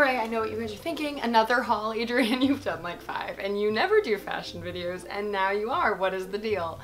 right, I know what you guys are thinking. Another haul, Adrienne. You've done like 5 and you never do fashion videos and now you are. What is the deal?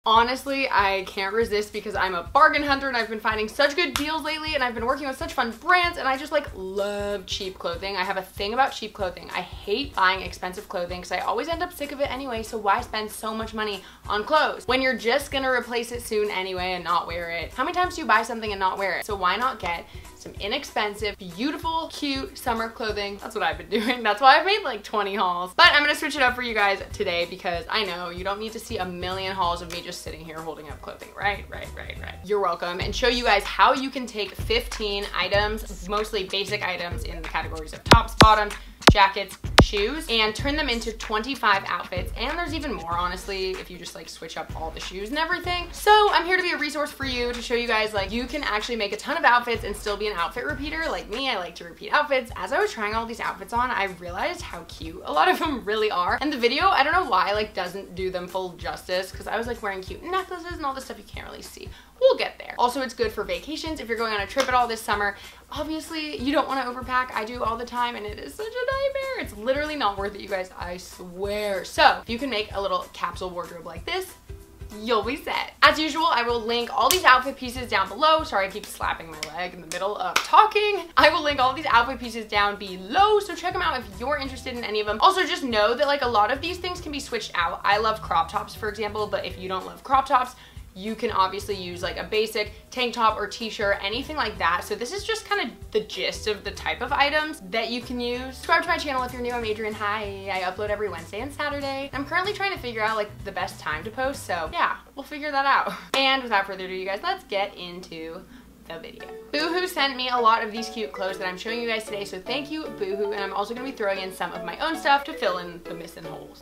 Honestly, I can't resist because I'm a bargain hunter and I've been finding such good deals lately and I've been working with such fun brands and I just like love cheap clothing. I have a thing about cheap clothing. I hate buying expensive clothing because I always end up sick of it anyway, so why spend so much money on clothes when you're just gonna replace it soon anyway and not wear it? How many times do you buy something and not wear it? So why not get some inexpensive, beautiful, cute summer clothing? That's what I've been doing. That's why I've made like 20 hauls. But I'm gonna switch it up for you guys today because I know you don't need to see a million hauls of me just sitting here holding up clothing. Right. You're welcome. And show you guys how you can take 15 items, mostly basic items in the categories of tops, bottoms, jackets, shoes, and turn them into 25 outfits. And there's even more, honestly, if you just like switch up all the shoes and everything. So I'm here to be a resource for you to show you guys like you can actually make a ton of outfits and still be an outfit repeater. Like me, I like to repeat outfits. As I was trying all these outfits on, I realized how cute a lot of them really are. And the video, I don't know why, like doesn't do them full justice because I was like wearing cute necklaces and all this stuff you can't really see. We'll get there. Also, it's good for vacations if you're going on a trip at all this summer. Obviously, you don't want to overpack. I do all the time and it is such a nightmare. It's literally not worth it, you guys, I swear. So if you can make a little capsule wardrobe like this, you'll be set. As usual, I will link all these outfit pieces down below. Sorry, I keep slapping my leg in the middle of talking. I will link all these outfit pieces down below, so check them out if you're interested in any of them. Also, just know that like a lot of these things can be switched out. I love crop tops, for example, but if you don't love crop tops, you can obviously use like a basic tank top or t-shirt, anything like that. So this is just kind of the gist of the type of items that you can use. Subscribe to my channel if you're new. I'm Adrienne. Hi. I upload every Wednesday and Saturday. I'm currently trying to figure out like the best time to post, so yeah, we'll figure that out. And without further ado, you guys, let's get into the video. Boohoo sent me a lot of these cute clothes that I'm showing you guys today, so thank you, Boohoo. And I'm also gonna be throwing in some of my own stuff to fill in the missing holes.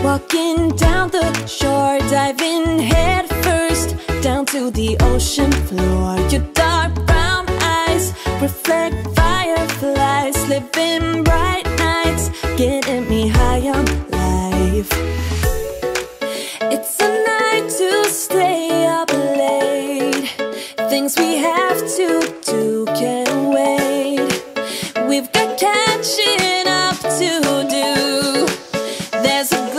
Walking down the shore, diving head first down to the ocean floor. Your dark brown eyes reflect fireflies, living bright nights, getting me high on life. It's a night to stay up late, things we have to do can't wait. We've got catching up to do. There's a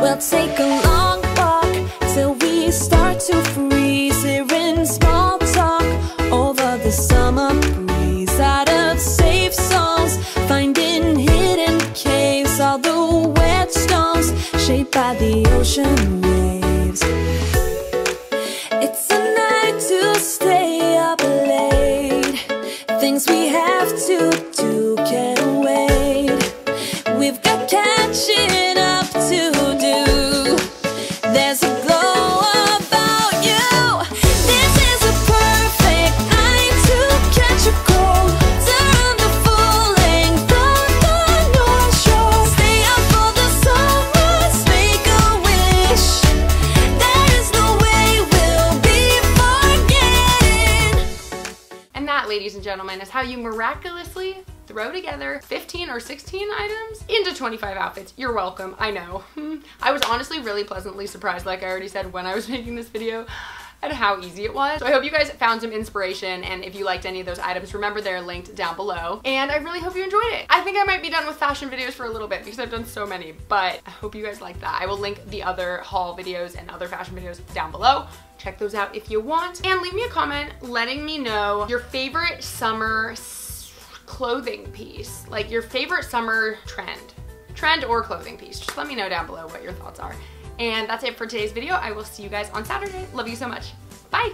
we'll take a long walk till we start to freeze. Hearing small talk over the summer breeze. Out of safe zones, finding hidden caves. All the wet stones shaped by the ocean waves. It's a night to stay up late, things we have to do can't wait. We've got catching up to do. There's a glow about you. This is a perfect night to catch a cold. Turn the full length of the North Shore. Stay up for the sunrise, make a wish. There is no way we'll be forgetting. And that, ladies and gentlemen, is how you miraculously throw together 15 or 16 items into 25 outfits. You're welcome, I know. I was honestly really pleasantly surprised, like I already said when I was making this video, at how easy it was. So I hope you guys found some inspiration, and if you liked any of those items, remember they're linked down below. And I really hope you enjoyed it. I think I might be done with fashion videos for a little bit because I've done so many, but I hope you guys like that. I will link the other haul videos and other fashion videos down below. Check those out if you want. And leave me a comment letting me know your favorite summer clothing piece, like your favorite summer trend or clothing piece. Just let me know down below what your thoughts are. And that's it for today's video. I will see you guys on Saturday. Love you so much. Bye.